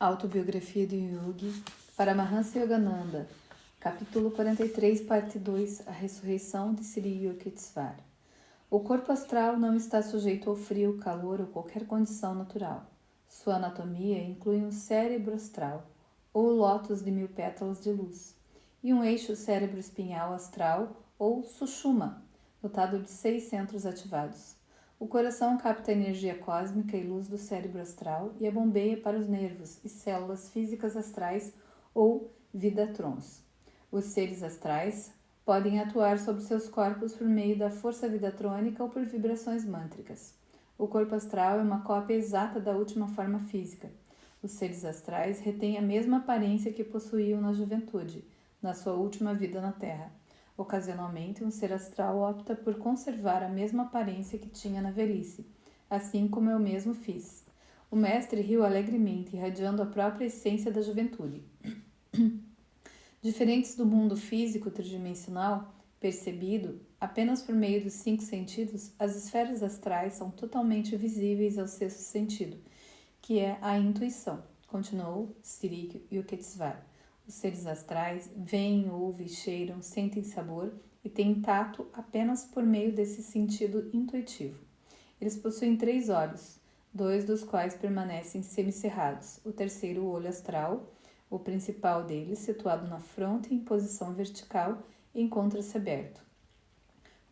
Autobiografia de Yogi, Paramahansa Yogananda, capítulo 43, parte 2, A ressurreição de Sri Yukteswar. O corpo astral não está sujeito ao frio, calor ou qualquer condição natural. Sua anatomia inclui um cérebro astral, ou lótus de 1000 pétalas de luz, e um eixo cérebro-espinhal astral, ou sushuma, dotado de 6 centros ativados. O coração capta a energia cósmica e luz do cérebro astral e a bombeia para os nervos e células físicas astrais ou vidatrons. Os seres astrais podem atuar sobre seus corpos por meio da força vidatrônica ou por vibrações mântricas. O corpo astral é uma cópia exata da última forma física. Os seres astrais retêm a mesma aparência que possuíam na juventude, na sua última vida na Terra. Ocasionalmente, um ser astral opta por conservar a mesma aparência que tinha na velhice, assim como eu mesmo fiz. O mestre riu alegremente, irradiando a própria essência da juventude. Diferentes do mundo físico tridimensional, percebido apenas por meio dos 5 sentidos, as esferas astrais são totalmente visíveis ao 6º sentido, que é a intuição, continuou Sri Yukteswar. Os seres astrais veem, ouvem, cheiram, sentem sabor e têm tato apenas por meio desse sentido intuitivo. Eles possuem 3 olhos, 2 dos quais permanecem semicerrados. O terceiro, o olho astral, o principal deles, situado na fronte em posição vertical, encontra-se aberto.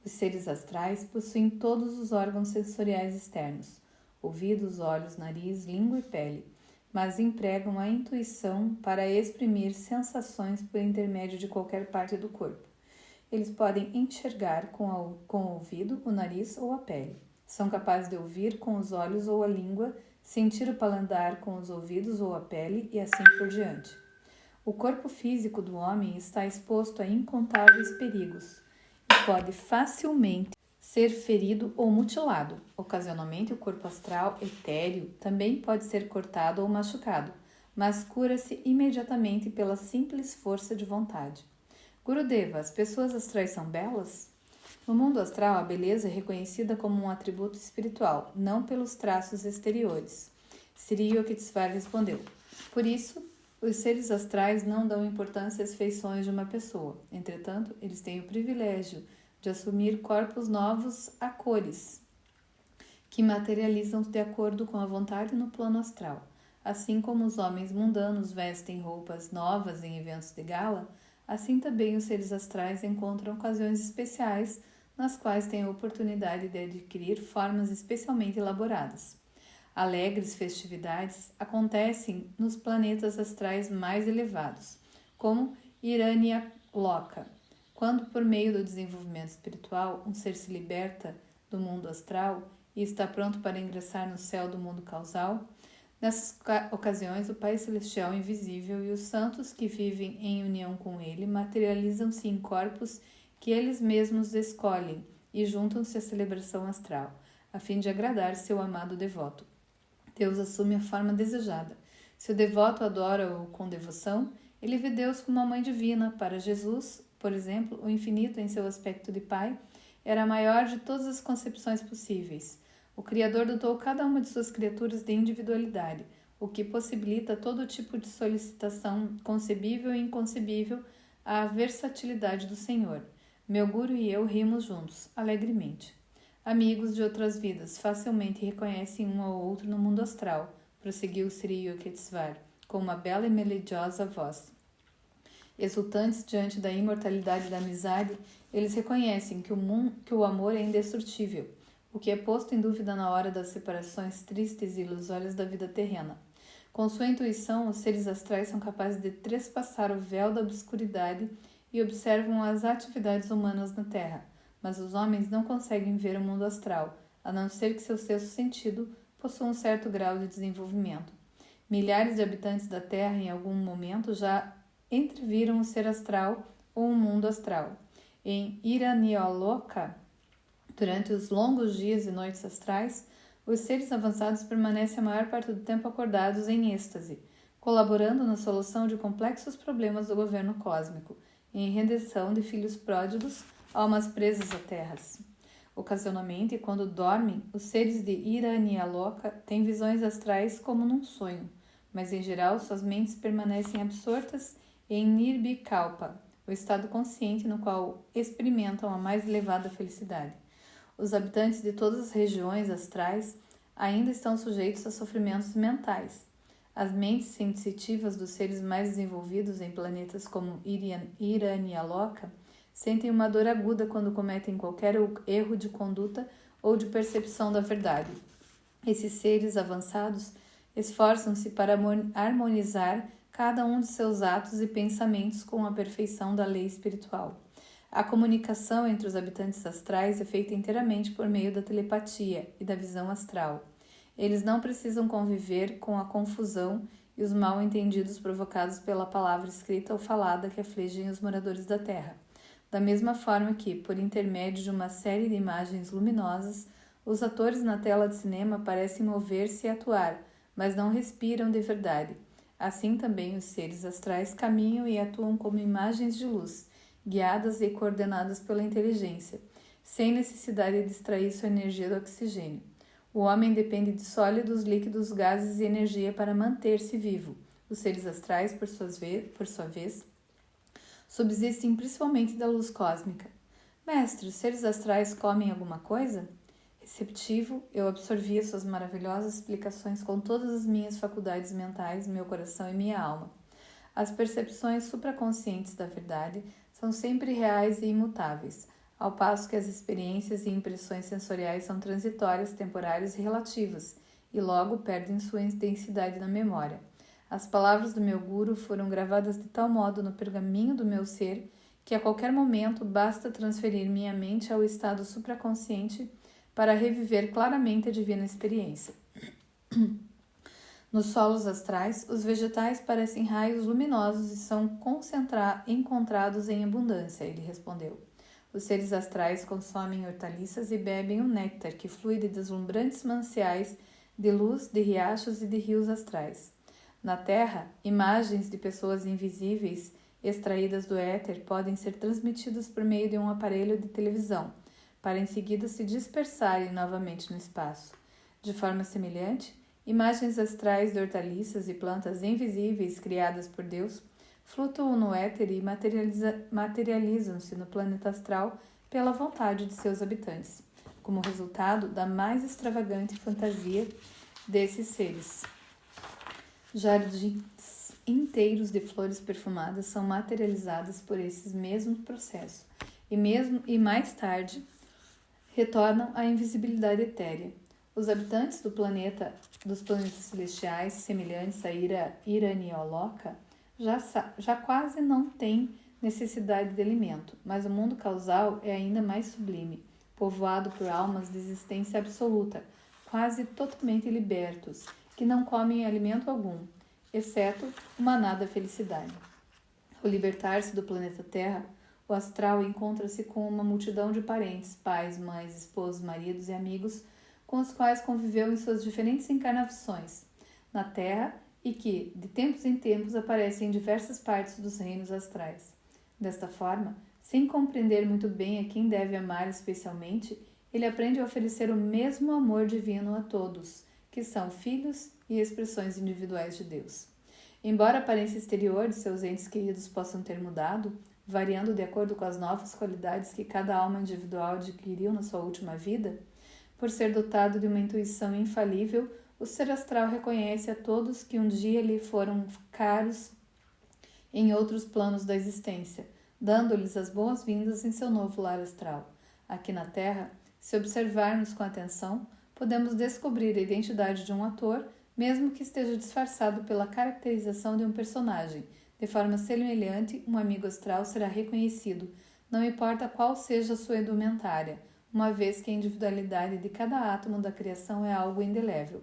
Os seres astrais possuem todos os órgãos sensoriais externos, ouvidos, olhos, nariz, língua e pele, mas empregam a intuição para exprimir sensações por intermédio de qualquer parte do corpo. Eles podem enxergar com o ouvido, o nariz ou a pele. São capazes de ouvir com os olhos ou a língua, sentir o paladar com os ouvidos ou a pele e assim por diante. O corpo físico do homem está exposto a incontáveis perigos e pode facilmente ser ferido ou mutilado. Ocasionalmente, o corpo astral etéreo também pode ser cortado ou machucado, mas cura-se imediatamente pela simples força de vontade. Gurudeva, as pessoas astrais são belas? No mundo astral, a beleza é reconhecida como um atributo espiritual, não pelos traços exteriores. Sri Yukteswar respondeu: por isso, os seres astrais não dão importância às feições de uma pessoa. Entretanto, eles têm o privilégio de assumir corpos novos a cores, que materializam de acordo com a vontade no plano astral. Assim como os homens mundanos vestem roupas novas em eventos de gala, assim também os seres astrais encontram ocasiões especiais nas quais têm a oportunidade de adquirir formas especialmente elaboradas. Alegres festividades acontecem nos planetas astrais mais elevados, como Hiranyaloka. Quando, por meio do desenvolvimento espiritual, um ser se liberta do mundo astral e está pronto para ingressar no céu do mundo causal, nessas ocasiões o Pai Celestial invisível e os santos que vivem em união com ele materializam-se em corpos que eles mesmos escolhem e juntam-se à celebração astral, a fim de agradar seu amado devoto. Deus assume a forma desejada. Se o devoto adora-o com devoção, ele vê Deus como uma mãe divina. Para Jesus, por exemplo, o infinito em seu aspecto de Pai era a maior de todas as concepções possíveis. O Criador dotou cada uma de suas criaturas de individualidade, o que possibilita todo tipo de solicitação concebível e inconcebível à versatilidade do Senhor. Meu guru e eu rimos juntos, alegremente. Amigos de outras vidas facilmente reconhecem um ao outro no mundo astral, prosseguiu Sri Yukteswar, com uma bela e melodiosa voz. Exultantes diante da imortalidade da amizade, eles reconhecem que o amor é indestrutível, o que é posto em dúvida na hora das separações tristes e ilusórias da vida terrena. Com sua intuição, os seres astrais são capazes de trespassar o véu da obscuridade e observam as atividades humanas na Terra, mas os homens não conseguem ver o mundo astral, a não ser que seu sexto sentido possua um certo grau de desenvolvimento. Milhares de habitantes da Terra, em algum momento, já entreviram um ser astral ou um mundo astral. Em Hiranyaloka, durante os longos dias e noites astrais, os seres avançados permanecem a maior parte do tempo acordados em êxtase, colaborando na solução de complexos problemas do governo cósmico, em redenção de filhos pródigos, almas presas a terras. Ocasionalmente, quando dormem, os seres de Hiranyaloka têm visões astrais como num sonho. mas em geral suas mentes permanecem absortas em Nirvikalpa, o estado consciente no qual experimentam a mais elevada felicidade. Os habitantes de todas as regiões astrais ainda estão sujeitos a sofrimentos mentais. As mentes sensitivas dos seres mais desenvolvidos em planetas como Iranialoka sentem uma dor aguda quando cometem qualquer erro de conduta ou de percepção da verdade. Esses seres avançados esforçam-se para harmonizar cada um de seus atos e pensamentos com a perfeição da lei espiritual. A comunicação entre os habitantes astrais é feita inteiramente por meio da telepatia e da visão astral. Eles não precisam conviver com a confusão e os mal-entendidos provocados pela palavra escrita ou falada que afligem os moradores da Terra. Da mesma forma que, por intermédio de uma série de imagens luminosas, os atores na tela de cinema parecem mover-se e atuar, mas não respiram de verdade. Assim também os seres astrais caminham e atuam como imagens de luz, guiadas e coordenadas pela inteligência, sem necessidade de extrair sua energia do oxigênio. O homem depende de sólidos, líquidos, gases e energia para manter-se vivo. Os seres astrais, por sua vez, subsistem principalmente da luz cósmica. Mestre, os seres astrais comem alguma coisa? Receptivo, eu absorvia suas maravilhosas explicações com todas as minhas faculdades mentais, meu coração e minha alma. As percepções supraconscientes da verdade são sempre reais e imutáveis, ao passo que as experiências e impressões sensoriais são transitórias, temporárias e relativas, e logo perdem sua densidade na memória. As palavras do meu guru foram gravadas de tal modo no pergaminho do meu ser que a qualquer momento basta transferir minha mente ao estado supraconsciente para reviver claramente a divina experiência. Nos solos astrais, os vegetais parecem raios luminosos e são encontrados em abundância, ele respondeu. Os seres astrais consomem hortaliças e bebem o néctar que flui de deslumbrantes mananciais de luz, de riachos e de rios astrais. Na Terra, imagens de pessoas invisíveis extraídas do éter podem ser transmitidas por meio de um aparelho de televisão, para em seguida se dispersarem novamente no espaço. De forma semelhante, imagens astrais de hortaliças e plantas invisíveis criadas por Deus flutuam no éter e materializam-se no planeta astral pela vontade de seus habitantes, como resultado da mais extravagante fantasia desses seres. Jardins inteiros de flores perfumadas são materializadas por esses mesmos processos e mais tarde retornam à invisibilidade etérea. Os habitantes dos planetas celestiais semelhantes a Iranioloka já quase não têm necessidade de alimento, mas o mundo causal é ainda mais sublime, povoado por almas de existência absoluta, quase totalmente libertos, que não comem alimento algum, exceto o maná da felicidade. Ao libertar-se do planeta Terra, o astral encontra-se com uma multidão de parentes, pais, mães, esposos, maridos e amigos com os quais conviveu em suas diferentes encarnações na Terra e que, de tempos em tempos, aparecem em diversas partes dos reinos astrais. Desta forma, sem compreender muito bem a quem deve amar especialmente, ele aprende a oferecer o mesmo amor divino a todos, que são filhos e expressões individuais de Deus. Embora a aparência exterior de seus entes queridos possam ter mudado, variando de acordo com as novas qualidades que cada alma individual adquiriu na sua última vida, por ser dotado de uma intuição infalível, o ser astral reconhece a todos que um dia lhe foram caros em outros planos da existência, dando-lhes as boas-vindas em seu novo lar astral. Aqui na Terra, se observarmos com atenção, podemos descobrir a identidade de um ator, mesmo que esteja disfarçado pela caracterização de um personagem. De forma semelhante, um amigo astral será reconhecido, não importa qual seja a sua indumentária, uma vez que a individualidade de cada átomo da criação é algo indelével.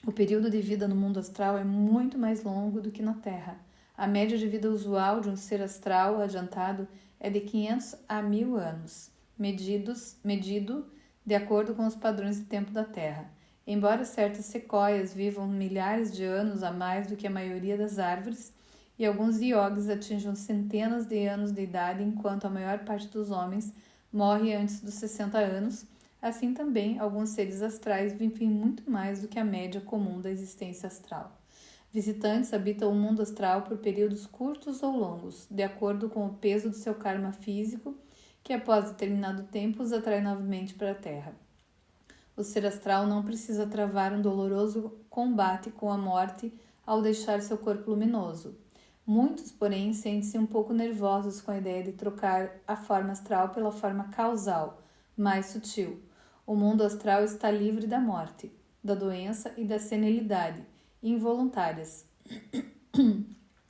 O período de vida no mundo astral é muito mais longo do que na Terra. A média de vida usual de um ser astral adiantado é de 500 a 1000 anos, medido de acordo com os padrões de tempo da Terra. Embora certas sequoias vivam milhares de anos a mais do que a maioria das árvores, e alguns yogis atinjam centenas de anos de idade, enquanto a maior parte dos homens morre antes dos 60 anos, Assim também, alguns seres astrais vivem muito mais do que a média comum da existência astral. Visitantes habitam o mundo astral por períodos curtos ou longos, de acordo com o peso do seu karma físico, que após determinado tempo os atrai novamente para a Terra. O ser astral não precisa travar um doloroso combate com a morte ao deixar seu corpo luminoso. Muitos, porém, sentem-se um pouco nervosos com a ideia de trocar a forma astral pela forma causal, mais sutil. O mundo astral está livre da morte, da doença e da senilidade, involuntárias.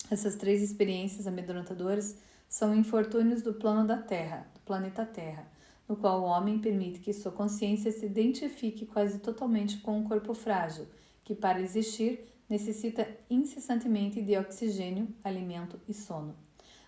Essas três experiências amedrontadoras são infortúnios do plano da Terra, do planeta Terra, no qual o homem permite que sua consciência se identifique quase totalmente com um corpo frágil, que para existir necessita incessantemente de oxigênio, alimento e sono.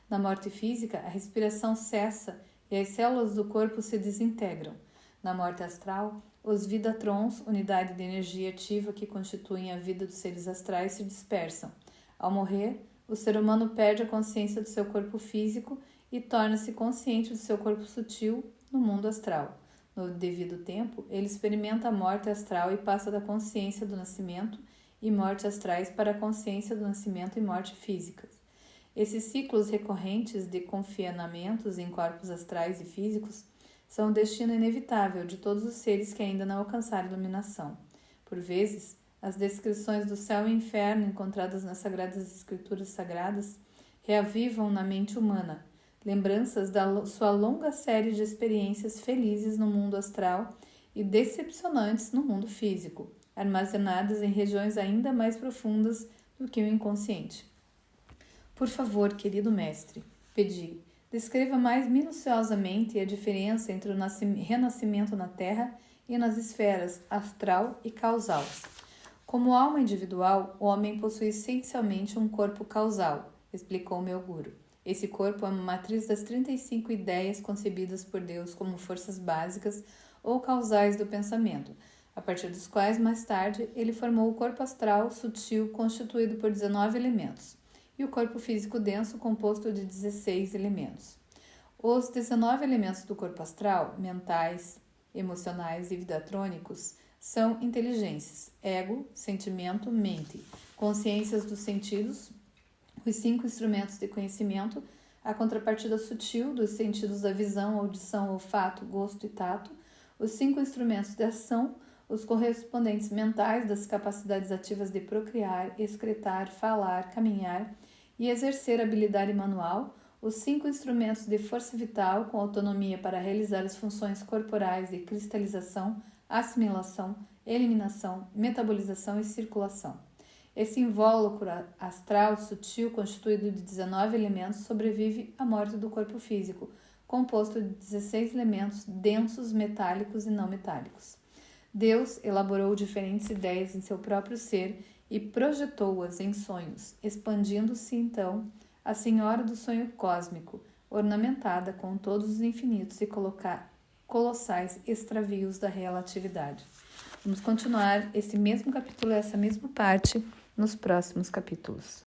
Na morte física, a respiração cessa e as células do corpo se desintegram. Na morte astral, os vidatrons, unidade de energia ativa que constituem a vida dos seres astrais, se dispersam. Ao morrer, o ser humano perde a consciência do seu corpo físico e torna-se consciente do seu corpo sutil no mundo astral. No devido tempo, ele experimenta a morte astral e passa da consciência do nascimento e morte astrais para a consciência do nascimento e morte físicas. Esses ciclos recorrentes de confinamentos em corpos astrais e físicos são o destino inevitável de todos os seres que ainda não alcançaram iluminação. Por vezes, as descrições do céu e inferno encontradas nas sagradas escrituras sagradas reavivam na mente humana lembranças da sua longa série de experiências felizes no mundo astral e decepcionantes no mundo físico, armazenadas em regiões ainda mais profundas do que o inconsciente. Por favor, querido mestre, pedi, descreva mais minuciosamente a diferença entre o renascimento na Terra e nas esferas astral e causal. Como alma individual, o homem possui essencialmente um corpo causal, explicou meu guru. Esse corpo é uma matriz das 35 ideias concebidas por Deus como forças básicas ou causais do pensamento, a partir dos quais, mais tarde, ele formou o corpo astral sutil constituído por 19 elementos, e o corpo físico denso composto de 16 elementos. Os 19 elementos do corpo astral, mentais, emocionais e vidatrônicos, são inteligências, ego, sentimento, mente, consciências dos sentidos, os 5 instrumentos de conhecimento, a contrapartida sutil dos sentidos da visão, audição, olfato, gosto e tato, os 5 instrumentos de ação, os correspondentes mentais das capacidades ativas de procriar, excretar, falar, caminhar e exercer habilidade manual, os 5 instrumentos de força vital com autonomia para realizar as funções corporais de cristalização, assimilação, eliminação, metabolização e circulação. Esse invólucro astral sutil, constituído de 19 elementos, sobrevive à morte do corpo físico, composto de 16 elementos densos, metálicos e não metálicos. Deus elaborou diferentes ideias em seu próprio ser e projetou-as em sonhos, expandindo-se então a Senhora do Sonho Cósmico, ornamentada com todos os infinitos e colossais extravios da relatividade. Vamos continuar esse mesmo capítulo, essa mesma parte, nos próximos capítulos.